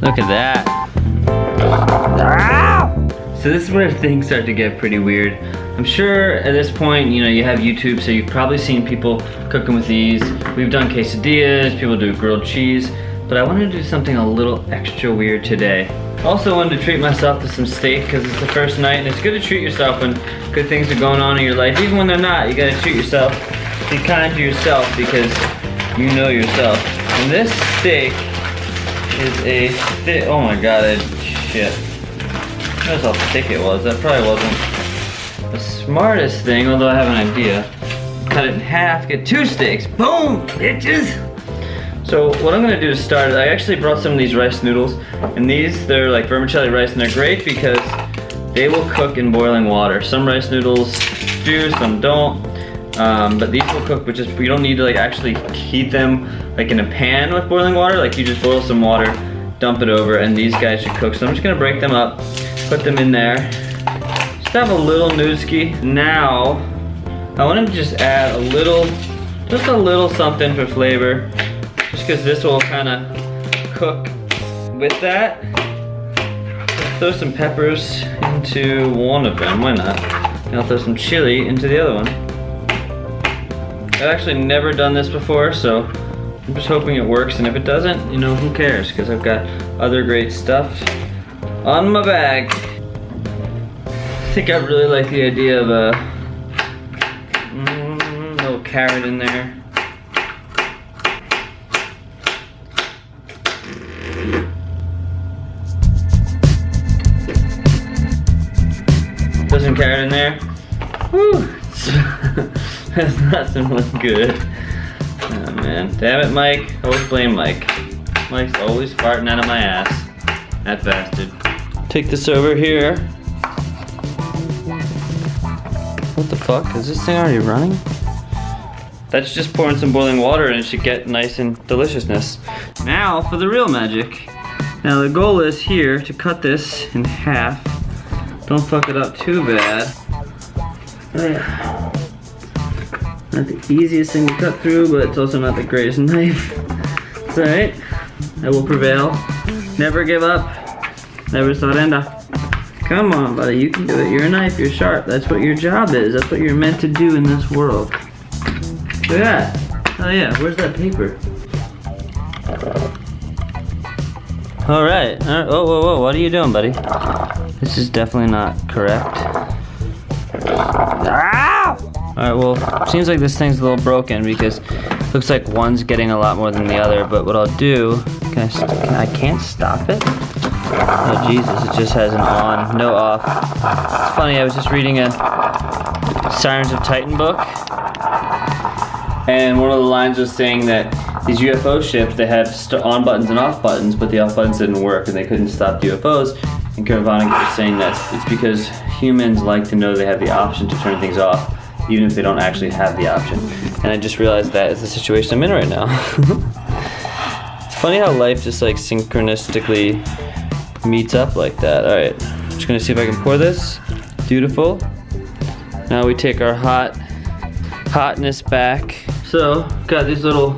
Look at that. So this is where things start to get pretty weird. I'm sure at this point, you know, you have YouTube, so you've probably seen people cooking with these. We've done quesadillas, people do grilled cheese, but I wanted to do something a little extra weird today. Also wanted to treat myself to some steak because it's the first night, and it's good to treat yourself when good things are going on in your life. Even when they're not, you gotta treat yourself. Be kind to yourself because you know yourself. And this steak is a thick, oh my god, shit. Notice how thick it was. That probably wasn't the smartest thing, although I have an idea. Cut it in half, get 2 steaks. Boom, bitches! So what I'm gonna do to start is I actually brought some of these rice noodles, and they're like vermicelli rice, and they're great because they will cook in boiling water. Some rice noodles do, some don't. But these will cook, but you don't need to like actually heat them like in a pan with boiling water. Like you just boil some water, dump it over, and these guys should cook. So I'm just gonna break them up, put them in there. Just have a little nooski. Now, I want to just add just a little something for flavor. Just because this will kind of cook with that. Let's throw some peppers into one of them, why not? And I'll throw some chili into the other one. I've actually never done this before, so I'm just hoping it works, and if it doesn't, you know, who cares? Because I've got other great stuff on my bag. I think I really like the idea of a little carrot in there. Put some carrot in there. Whew. That's not looking good. Oh man, damn it, Mike. Always blame Mike. Mike's always farting out of my ass. That bastard. Take this over here. What the fuck? Is this thing already running? That's just pouring some boiling water and it should get nice and deliciousness. Now for the real magic. Now the goal is here to cut this in half. Don't fuck it up too bad. Not the easiest thing to cut through, but it's also not the greatest knife. It's alright. I will prevail. Never give up. Never surrender. Come on, buddy. You can do it. You're a knife. You're sharp. That's what your job is. That's what you're meant to do in this world. Look at that. Oh yeah. Where's that paper? Alright. Oh, whoa, whoa. What are you doing, buddy? This is definitely not correct. Alright, well, seems like this thing's a little broken because it looks like one's getting a lot more than the other, but what I'll do, I can't stop it? Oh Jesus, it just has an on, no off. It's funny, I was just reading a Sirens of Titan book, and one of the lines was saying that these UFO ships, they have on buttons and off buttons, but the off buttons didn't work and they couldn't stop the UFOs. And Kurt Vonnegut was saying that it's because humans like to know they have the option to turn things off, even if they don't actually have the option. And I just realized that is the situation I'm in right now. It's funny how life just like synchronistically meets up like that. Alright, I'm just gonna see if I can pour this. Beautiful. Now we take our hotness back. So, got these little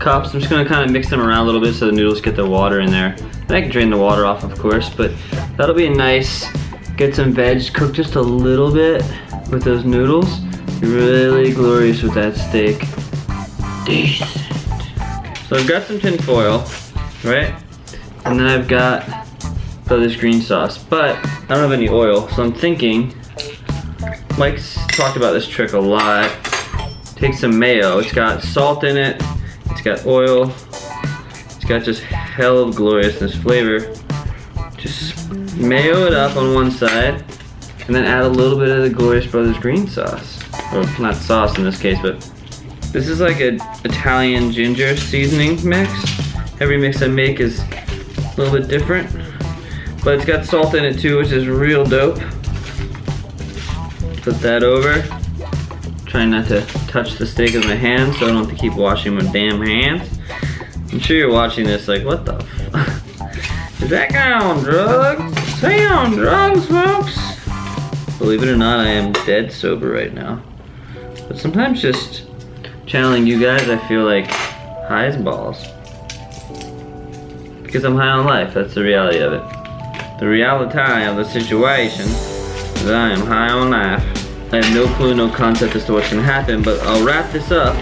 cups. I'm just gonna kind of mix them around a little bit so the noodles get the water in there. And I can drain the water off, of course, but that'll be nice. Get some veg, cook just a little bit with those noodles. Really glorious with that steak. Decent. So I've got some tin foil, right? And then I've got this green sauce, but I don't have any oil, so I'm thinking, Mike's talked about this trick a lot. Take some mayo. It's got salt in it. It's got oil. It's got just hell of gloriousness flavor. Just mayo it up on one side, and then add a little bit of the Glorious Brothers green sauce. Or not sauce in this case, but this is like an Italian ginger seasoning mix. Every mix I make is a little bit different, but it's got salt in it too, which is real dope. Put that over. Trying not to touch the steak with my hands so I don't have to keep washing my damn hands. I'm sure you're watching this like, what the f? Is that guy on drugs? Is he on drugs, folks? Believe it or not, I am dead sober right now. But sometimes just channeling you guys, I feel like High as balls. Because I'm high on life, that's the reality of it. The reality of the situation is that I am high on life. I have no clue, no concept as to what's gonna happen, but I'll wrap this up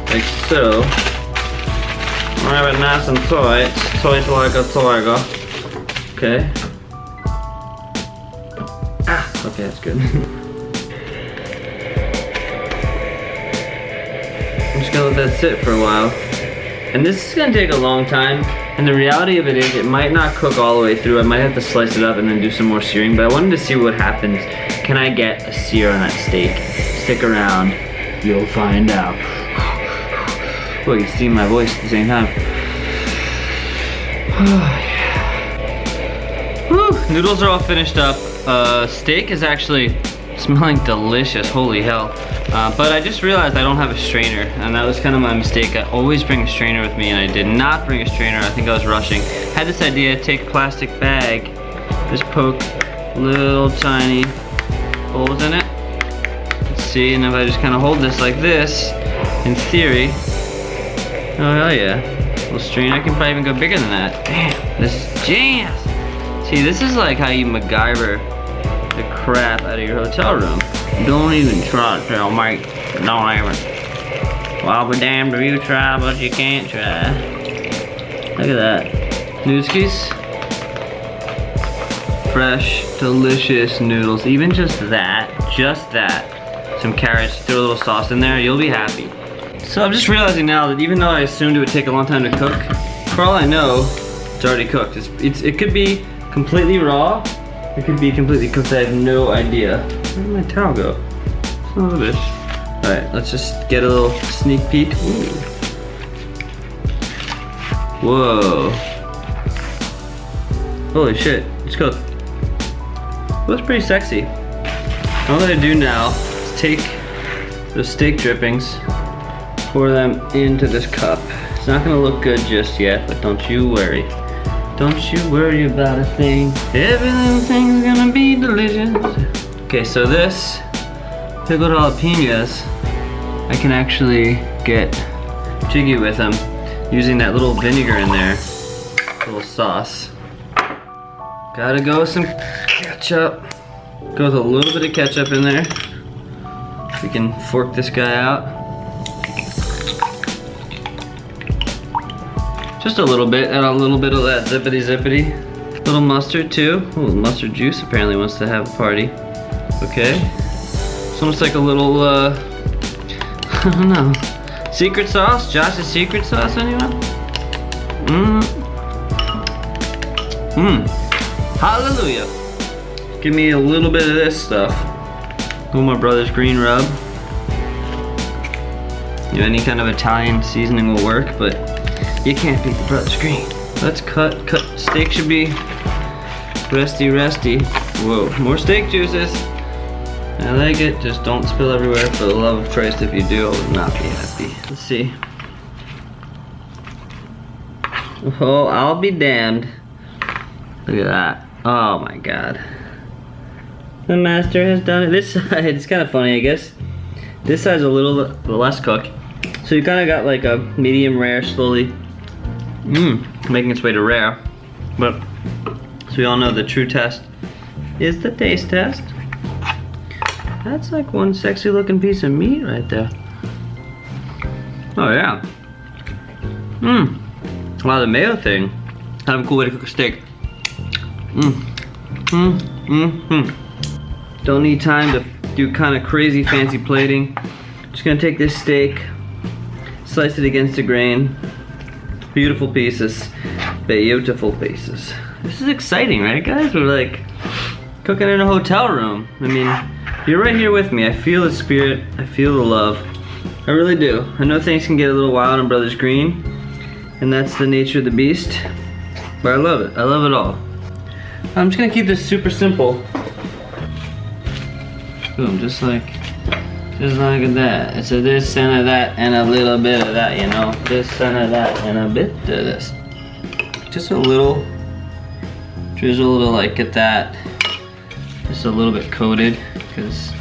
like so. I'll have it nice and tight, tight like a tiger. Okay. Ah, okay, that's good. I'm just gonna let that sit for a while. And this is gonna take a long time. And the reality of it is, it might not cook all the way through. I might have to slice it up and then do some more searing, but I wanted to see what happens. Can I get a sear on that steak? Stick around, you'll find out. Well, you see my voice at the same time. Whew, noodles are all finished up. Steak is actually smelling delicious, holy hell. But I just realized I don't have a strainer, and that was kind of my mistake. I always bring a strainer with me, and I did not bring a strainer. I think I was rushing. Had this idea, take a plastic bag, just poke little tiny holes in it. Let's see, and if I just kind of hold this like this, in theory, oh hell yeah. Little strainer, I can probably even go bigger than that. Damn, this is genius. See, this is like how you MacGyver the crap out of your hotel room. Don't even try to tell mate. Don't ever. Well, I'll be damned if you try, but you can't try. Look at that. Noodskis. Fresh, delicious noodles. Even just that. Some carrots, throw a little sauce in there, you'll be happy. So I'm just realizing now that even though I assumed it would take a long time to cook, for all I know, it's already cooked. It could be completely raw. It could be completely cooked, I have no idea. Where did my towel go? Son of a bitch. Alright, let's just get a little sneak peek. Ooh. Whoa. Holy shit, it's cooked. Well, that's pretty sexy. All that I do now is take those steak drippings, pour them into this cup. It's not gonna look good just yet, but don't you worry. Don't you worry about a thing. Everything's gonna be delicious. Okay, so this pickled jalapenos, I can actually get jiggy with them using that little vinegar in there, little sauce. Gotta go with some ketchup. Go with a little bit of ketchup in there. We can fork this guy out. Just a little bit, and a little bit of that zippity zippity. Little mustard too. Ooh, mustard juice apparently wants to have a party. Okay. It's almost like a little, I don't know. Secret sauce? Josh's secret sauce, anyone? Hallelujah. Give me a little bit of this stuff. Oh, my brother's green rub. You know, any kind of Italian seasoning will work, but you can't beat the brother's green. Let's cut. Steak should be resty. Whoa, more steak juices. I like it, just don't spill everywhere for the love of Christ. If you do, I will not be happy. Let's see. Oh, I'll be damned. Look at that. Oh my God. The master has done it. This side, it's kind of funny, I guess. This side's a little less cooked. So you kind of got like a medium rare slowly making its way to rare. But, so we all know the true test is the taste test. That's like one sexy looking piece of meat right there. Oh yeah. Wow, the mayo thing. Kind of a cool way to cook a steak. Don't need time to do kind of crazy fancy plating. Just gonna take this steak, slice it against the grain. Beautiful pieces. Beautiful pieces. This is exciting, right guys? We're like cooking in a hotel room. I mean, you're right here with me. I feel the spirit, I feel the love. I really do. I know things can get a little wild on Brothers Green, and that's the nature of the beast, but I love it. I love it all. I'm just gonna keep this super simple. Boom, just like that. It's a this and a that and a little bit of that, you know. This and a that and a bit of this. Just a little drizzle to like get that just a little bit coated, because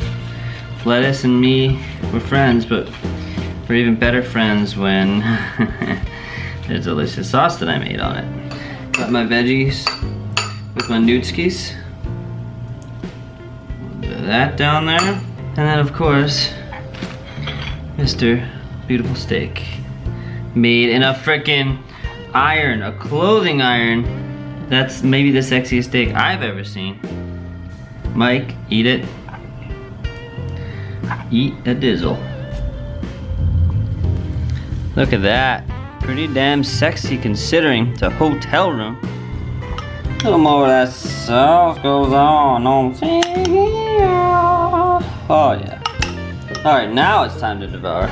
lettuce and me, we're friends, but We're even better friends when there's delicious sauce that I made on it. Got my veggies with my nootskis. That down there. And then of course, Mr. Beautiful Steak. Made in a frickin' iron, a clothing iron. That's maybe the sexiest steak I've ever seen. Mike, eat it. Eat a dizzle. Look at that. Pretty damn sexy considering it's a hotel room. A little more of that sauce goes on. Know what I'm saying? Oh yeah. Alright, now it's time to devour.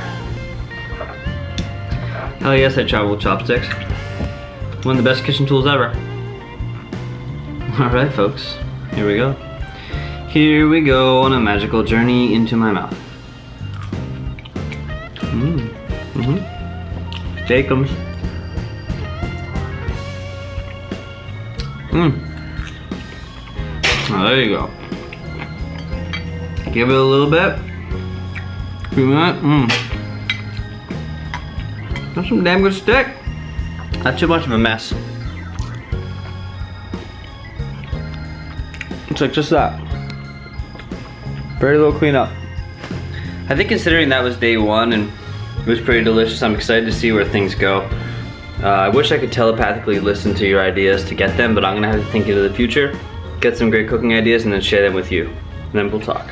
Hell yes, I travel with chopsticks. One of the best kitchen tools ever. Alright folks, here we go. Here we go on a magical journey into my mouth. Steakums. Oh, there you go. Give it a little bit. That's some damn good steak. Not too much of a mess. It's like just that. Very little cleanup. I think considering that was day one and it was pretty delicious, I'm excited to see where things go. I wish I could telepathically listen to your ideas to get them, but I'm gonna have to think into the future, get some great cooking ideas, and then share them with you. And then we'll talk.